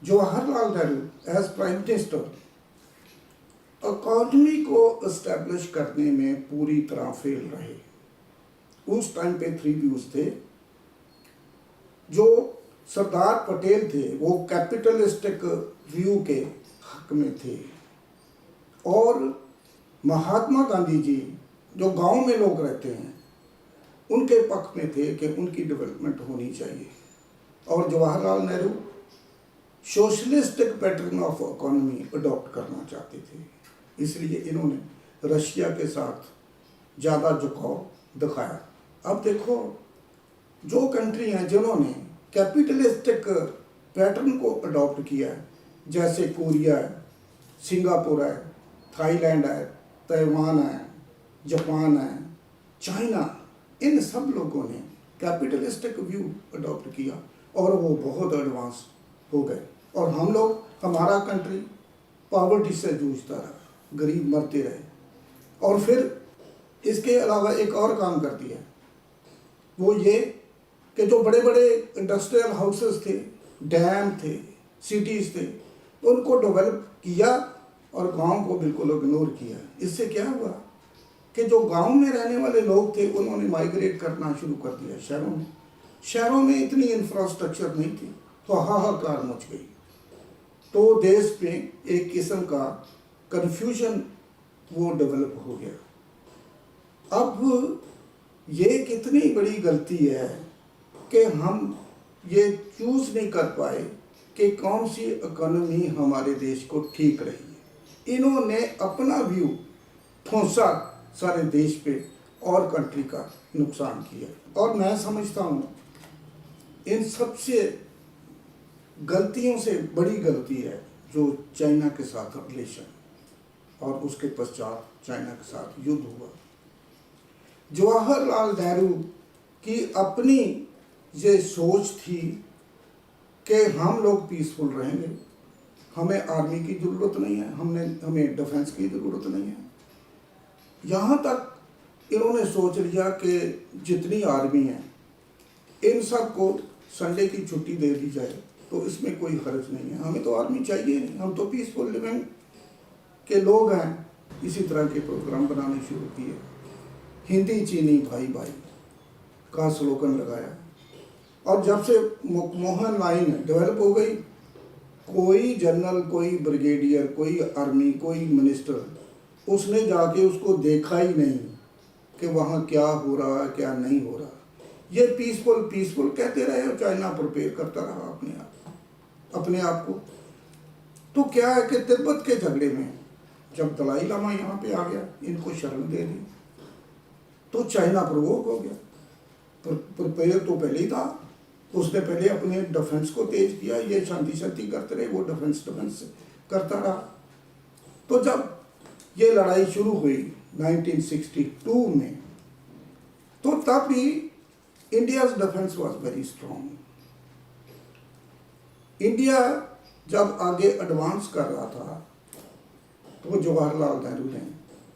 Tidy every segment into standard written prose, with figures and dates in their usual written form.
Jawaharlal Nehru as prime minister economy को establish करने में पूरी तरह फेल रहे। उस टाइम पे 3 व्यूज थे। जो सरदार पटेल थे वो कैपिटलिस्टिक व्यू के हक में थे और महात्मा गांधी जी जो गांव में लोग रहते हैं उनके पक्ष में थे कि उनकी डेवलपमेंट होनी चाहिए। और Jawaharlal Nehru socialistic pattern of economy adopt करना चाहते थे, इसलिए इन्होंने रशिया के साथ ज़्यादा झुकाव दिखाया। अब देखो जो कंट्री हैं जिन्होंने कैपिटलिस्टिक पैटर्न को अडॉप्ट किया है, जैसे कोरिया है, सिंगापुर है, थाईलैंड है, ताइवान है, जापान है, चाइना, इन सब लोगों ने कैपिटलिस्टिक व्यू अडॉप्ट किया और वो बहुत एडवांस हो गए। और हम लोग, हमारा कंट्री पॉवर्टी से जूझता रहा, गरीब मरते रहे। और फिर इसके अलावा एक और काम कर दिया, वो ये कि जो बड़े बड़े इंडस्ट्रियल हाउसेस थे, डैम थे, सिटीज़ थे, उनको डेवलप किया और गांव को बिल्कुल इग्नोर किया। इससे क्या हुआ कि जो गांव में रहने वाले लोग थे उन्होंने माइग्रेट करना शुरू कर दिया शहरों में। शहरों में इतनी इंफ्रास्ट्रक्चर नहीं थी तो हाहाकार मच गई। तो देश में एक किस्म का कन्फ्यूजन वो डेवलप हो गया। अब ये कितनी बड़ी गलती है कि हम ये चूज़ नहीं कर पाए कि कौन सी इकोनॉमी हमारे देश को ठीक रही है। इन्होंने अपना व्यू ठोंसा सारे देश पे और कंट्री का नुकसान किया। और मैं समझता हूँ इन सबसे गलतियों से बड़ी गलती है जो चाइना के साथ रिलेशन और उसके पश्चात चाइना के साथ युद्ध हुआ। जवाहरलाल नेहरू की अपनी ये सोच थी कि हम लोग पीसफुल रहेंगे, हमें आर्मी की ज़रूरत नहीं है, हमें डिफेंस की ज़रूरत नहीं है। यहाँ तक इन्होंने सोच लिया कि जितनी आर्मी है इन सब को संडे की छुट्टी दे दी जाए तो इसमें कोई खर्च नहीं है, हमें तो आर्मी चाहिए नहीं, हम तो पीसफुल लिविंग के लोग हैं। इसी तरह के प्रोग्राम बनाने शुरू किए। हिंदी चीनी भाई भाई का स्लोगन लगाया और जब से मोहन लाइन डेवलप हो गई, कोई जनरल, कोई ब्रिगेडियर, कोई आर्मी, कोई मिनिस्टर उसने जाके उसको देखा ही नहीं कि वहाँ क्या हो रहा है क्या नहीं हो रहा। ये पीसफुल कहते रहे और चाइना प्रिपेयर करता रहा अपने आप को। तो क्या है कि तिब्बत के झगड़े में जब दलाई लामा यहाँ पे आ गया, इनको शरण दे दी, तो चाइना प्रवोक हो गया। प्रिपेयर तो पहले ही था, उसने पहले अपने डिफेंस को तेज किया, ये शांति करते रहे, वो डिफेंस करता रहा। तो जब ये लड़ाई शुरू हुई 1962 में, तो तब भी India's defence was very strong. India जब आगे एडवांस कर रहा था तो जवाहरलाल नेहरू ने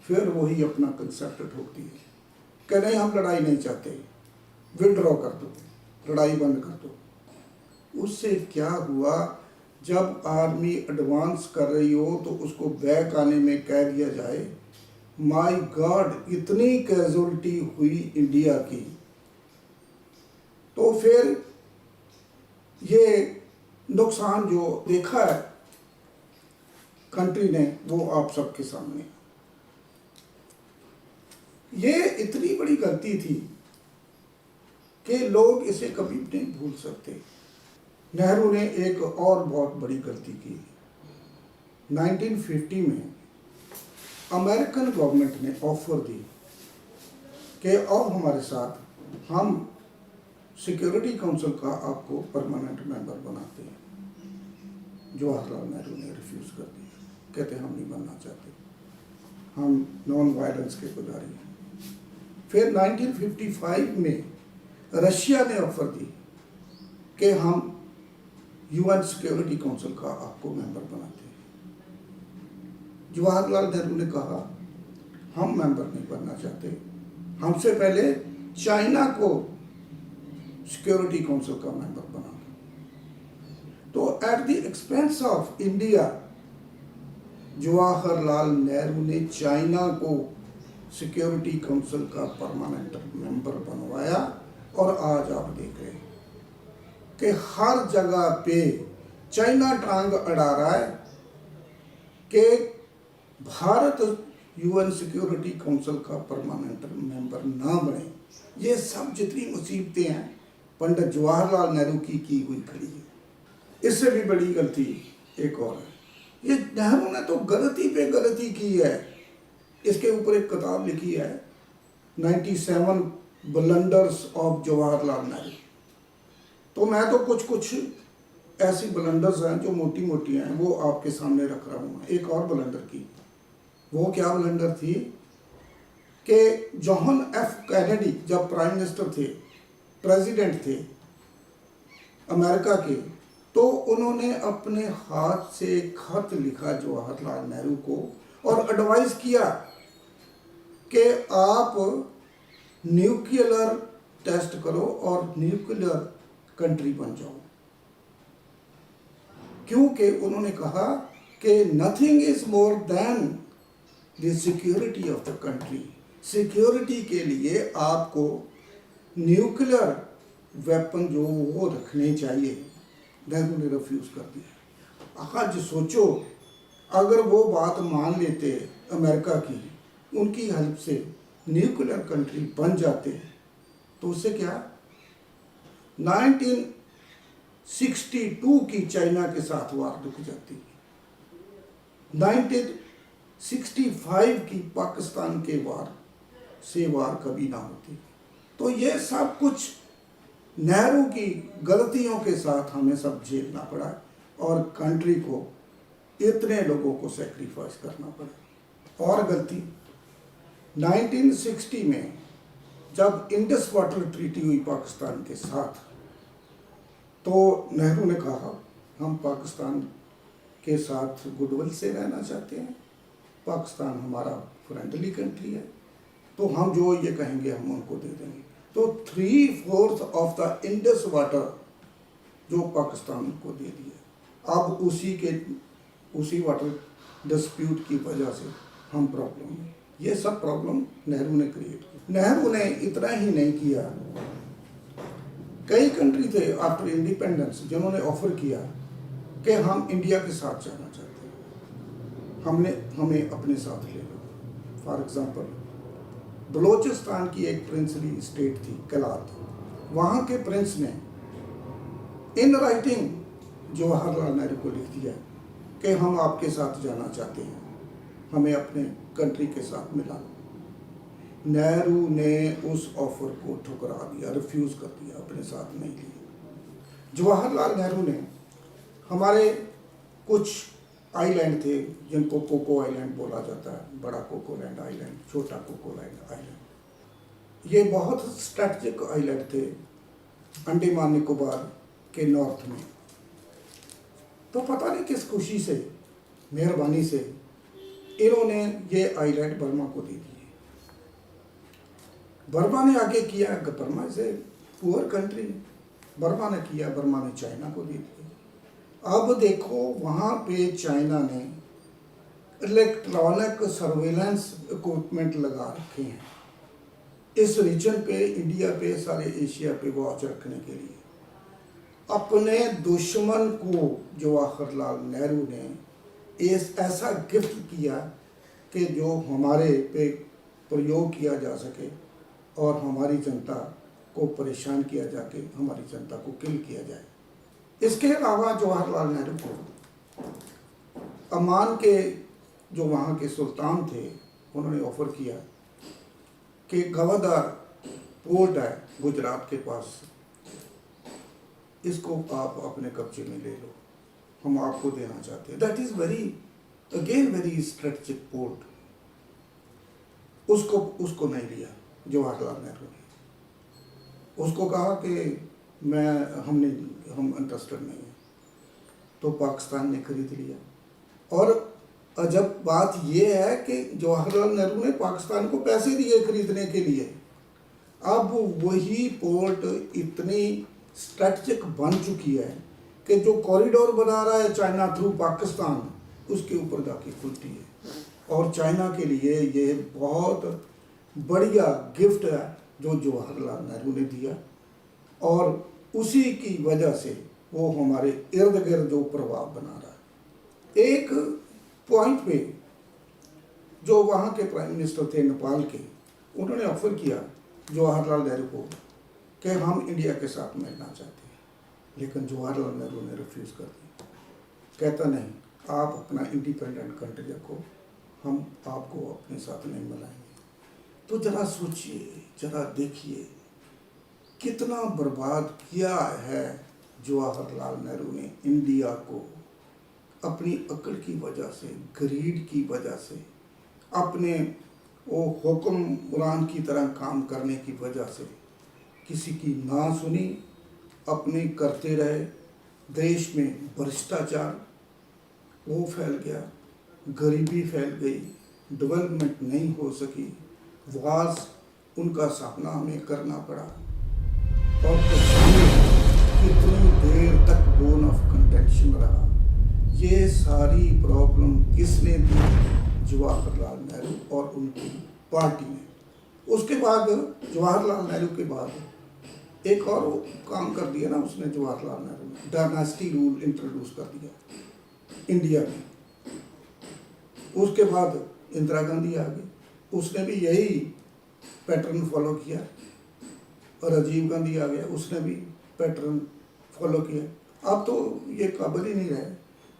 फिर वही अपना कंसेप्ट ठोक दिया कि नहीं, हम लड़ाई नहीं चाहते, विड्रॉ कर दो, लड़ाई बंद कर दो। उससे क्या हुआ, जब आर्मी एडवांस कर रही हो तो उसको बैक आने में कह दिया जाए, माय गॉड इतनी कैजुअलिटी हुई इंडिया की। तो फिर ये नुकसान जो देखा है कंट्री ने वो आप सबके सामने। ये इतनी बड़ी गलती थी कि लोग इसे कभी नहीं भूल सकते। नेहरू ने एक और बहुत बड़ी गलती की। 1950 में अमेरिकन गवर्नमेंट ने ऑफर दी कि अब हमारे साथ हम सिक्योरिटी काउंसिल का आपको परमानेंट मेंबर बनाते हैं। जवाहरलाल नेहरू ने रिफ्यूज़ कर दिया, कहते हम नहीं बनना चाहते, हम नॉन वायलेंस के पुजारी हैं। फिर 1955 में रशिया ने ऑफर दी कि हम यूएन सिक्योरिटी काउंसिल का आपको मेंबर बनाते हैं। जवाहरलाल नेहरू ने कहा हम मेंबर नहीं बनना चाहते, हमसे पहले चाइना को सिक्योरिटी काउंसिल का मेंबर बना। तो at the expense of India Jawaharlal Nehru ने चाइना को सिक्योरिटी काउंसिल का परमानेंट मेंबर बनवाया। और आज आप देख रहे हैं कि हर जगह पे चाइना टांग अड़ा रहा है कि भारत यूएन सिक्योरिटी काउंसिल का परमानेंट मेंबर ना बने। ये सब जितनी मुसीबतें हैं पंडित जवाहरलाल नेहरू की हुई खड़ी है। इससे भी बड़ी गलती एक और है, ये नेहरू ने तो गलती पे गलती की है। इसके ऊपर एक किताब लिखी है 97 ब्लंडर्स ऑफ जवाहरलाल नेहरू। तो मैं तो कुछ ऐसी ब्लंडर्स हैं जो मोटी मोटी हैं वो आपके सामने रख रहा हूँ। एक और ब्लंडर की, वो क्या ब्लंडर थी कि जॉन एफ कैनेडी जब प्राइम मिनिस्टर थे, प्रेसिडेंट थे अमेरिका के, तो उन्होंने अपने हाथ से खत लिखा जवाहरलाल नेहरू को और एडवाइस किया कि आप न्यूक्लियर टेस्ट करो और न्यूक्लियर कंट्री बन जाओ। क्योंकि उन्होंने कहा कि nothing is more than the security of the country. Security के लिए आपको न्यूक्लियर वेपन जो वो रखने चाहिए। नेहरू ने रिफ्यूज कर दिया। आज सोचो अगर वो बात मान लेते अमेरिका की, उनकी हेल्प से न्यूक्लियर कंट्री बन जाते तो उससे क्या 1962 की चाइना के साथ वार रुक जाती, 1965 की पाकिस्तान के वार से वार कभी ना होती। तो ये सब कुछ नेहरू की गलतियों के साथ हमें सब झेलना पड़ा और कंट्री को इतने लोगों को सेक्रीफाइस करना पड़ा। और गलती 1960 में जब इंडस वाटर ट्रीटी हुई पाकिस्तान के साथ, तो नेहरू ने कहा हम पाकिस्तान के साथ गुडविल से रहना चाहते हैं, पाकिस्तान हमारा फ्रेंडली कंट्री है, तो हम जो ये कहेंगे हम उनको दे देंगे। तो 3/4 ऑफ द इंडस वाटर जो पाकिस्तान को दे दिया। अब उसी वाटर डिस्प्यूट की वजह से हम प्रॉब्लम में, ये सब प्रॉब्लम नेहरू ने क्रिएट की। नेहरू ने इतना ही नहीं किया, कई कंट्री थे आफ्टर इंडिपेंडेंस जिन्होंने ऑफर किया कि हम इंडिया के साथ जाना चाहते हैं, हमें अपने साथ ले लो। फॉर एग्जांपल बलोचिस्तान की एक प्रिंसली स्टेट थी कलात, वहाँ के प्रिंस ने इन राइटिंग जवाहरलाल नेहरू को लिख दिया कि हम आपके साथ जाना चाहते हैं, हमें अपने कंट्री के साथ मिला लो। नेहरू ने उस ऑफर को ठुकरा दिया, रिफ्यूज़ कर दिया, अपने साथ नहीं लिया। जवाहरलाल नेहरू ने हमारे कुछ आइलैंड थे जिनको कोको आइलैंड बोला जाता है, बड़ा कोकोलैंड आइलैंड, छोटा कोकोलैंड आइलैंड, ये बहुत स्ट्रैटेजिक आइलैंड थे अंडमान निकोबार के नॉर्थ में। तो पता नहीं किस खुशी से, मेहरबानी से इन्होंने ये आइलैंड बर्मा को दे दिए। बर्मा ने आगे किया, बर्मा से पुअर कंट्री, बर्मा ने किया, बर्मा ने चाइना को दे दिया। अब देखो वहाँ पे चाइना ने इलेक्ट्रॉनिक सर्वेलेंस इक्विपमेंट लगा रखे हैं इस रीजन पे, इंडिया पे, सारे एशिया पे वॉच रखने के लिए। अपने दुश्मन को जवाहरलाल नेहरू ने ऐसा गिफ्ट किया कि जो हमारे पे प्रयोग किया जा सके और हमारी जनता को परेशान किया जाके हमारी जनता को किल किया जाए। इसके अलावा जवाहरलाल नेहरू को अमान के जो वहाँ के सुल्तान थे, उन्होंने ऑफर किया कि गवादार पोर्ट है गुजरात के पास, इसको आप अपने कब्जे में ले लो, हम आपको देना चाहते हैं। That is very strategic port. उसको नहीं लिया जवाहरलाल नेहरू ने। उसको कहा कि हम इंटरेस्टेड नहीं हैं, तो पाकिस्तान ने खरीद लिया। और अजब बात यह है कि जवाहरलाल नेहरू ने पाकिस्तान को पैसे दिए खरीदने के लिए। अब वही पोर्ट इतनी स्ट्रेटजिक बन चुकी है कि जो कॉरिडोर बना रहा है चाइना थ्रू पाकिस्तान, उसके ऊपर जाके खुलती है। और चाइना के लिए ये बहुत बढ़िया गिफ्ट है जो जवाहरलाल नेहरू ने दिया, और उसी की वजह से वो हमारे इर्द गिर्द जो प्रभाव बना रहा है। एक पॉइंट पे जो वहाँ के प्राइम मिनिस्टर थे नेपाल के, उन्होंने ऑफर किया जवाहरलाल नेहरू को कि हम इंडिया के साथ मिलना चाहते हैं, लेकिन जवाहरलाल नेहरू ने रिफ्यूज़ कर दिया। कहता नहीं, आप अपना इंडिपेंडेंट कंट्री रखो, हम आपको अपने साथ नहीं मिलाएंगे। तो जरा सोचिए, जरा देखिए कितना बर्बाद किया है जवाहरलाल नेहरू ने इंडिया को, अपनी अक्ल की वजह से, ग्रीड की वजह से, अपने वो हुक्मरान की तरह काम करने की वजह से किसी की ना सुनी, अपने करते रहे। देश में भ्रष्टाचार वो फैल गया, गरीबी फैल गई, डेवलपमेंट नहीं हो सकी, वास उनका सामना हमें करना पड़ा। और कितनी देर तक बोन ऑफ कंटेंशन रहा। ये सारी प्रॉब्लम किसने दी? जवाहरलाल नेहरू और उनकी पार्टी ने। उसके बाद जवाहरलाल नेहरू के बाद एक और काम कर दिया ना उसने, जवाहरलाल नेहरू ने डायनास्टी रूल इंट्रोड्यूस कर दिया इंडिया में। उसके बाद इंदिरा गांधी आ गई, उसने भी यही पैटर्न फॉलो किया, और राजीव गांधी आ गया, उसने भी पैटर्न फॉलो किया। अब तो ये काबिल ही नहीं रहे।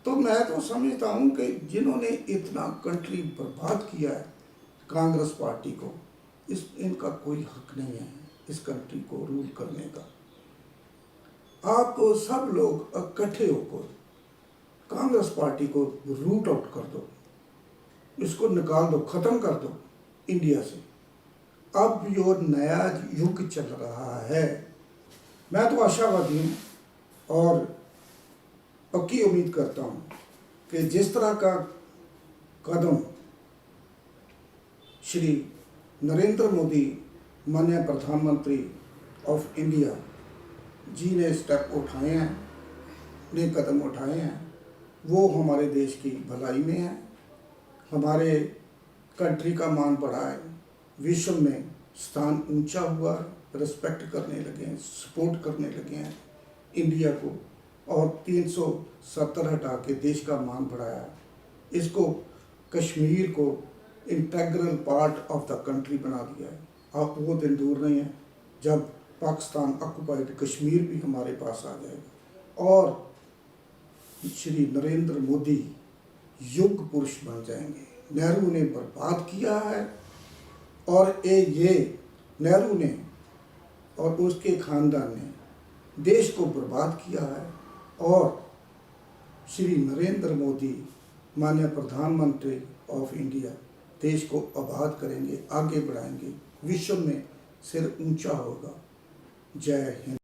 तो मैं तो समझता हूँ कि जिन्होंने इतना कंट्री बर्बाद किया है कांग्रेस पार्टी को, इनका कोई हक नहीं है इस कंट्री को रूल करने का। आप सब लोग इकट्ठे होकर कांग्रेस पार्टी को रूट आउट कर दो, इसको निकाल दो, ख़त्म कर दो इंडिया से। अब जो नया युग चल रहा है, मैं तो आशावादी हूँ और पक्की उम्मीद करता हूँ कि जिस तरह का कदम श्री नरेंद्र मोदी माननीय प्रधानमंत्री ऑफ इंडिया जी ने स्टेप उठाए हैं, ने कदम उठाए हैं, वो हमारे देश की भलाई में है। हमारे कंट्री का मान बढ़ा है, विश्व में स्थान ऊंचा हुआ, रिस्पेक्ट करने लगे हैं, सपोर्ट करने लगे हैं इंडिया को, और 370 हटा के देश का मान बढ़ाया। इसको कश्मीर को integral part of the country बना दिया है। अब वो दिन दूर नहीं है जब पाकिस्तान ऑक्युपाइड कश्मीर भी हमारे पास आ जाएगा, और श्री नरेंद्र मोदी युग पुरुष बन जाएंगे। नेहरू ने बर्बाद किया है, और ये नेहरू ने और उसके खानदान ने देश को बर्बाद किया है, और श्री नरेंद्र मोदी माननीय प्रधानमंत्री ऑफ इंडिया देश को आबाद करेंगे, आगे बढ़ाएंगे, विश्व में सिर ऊंचा होगा। जय हिंद।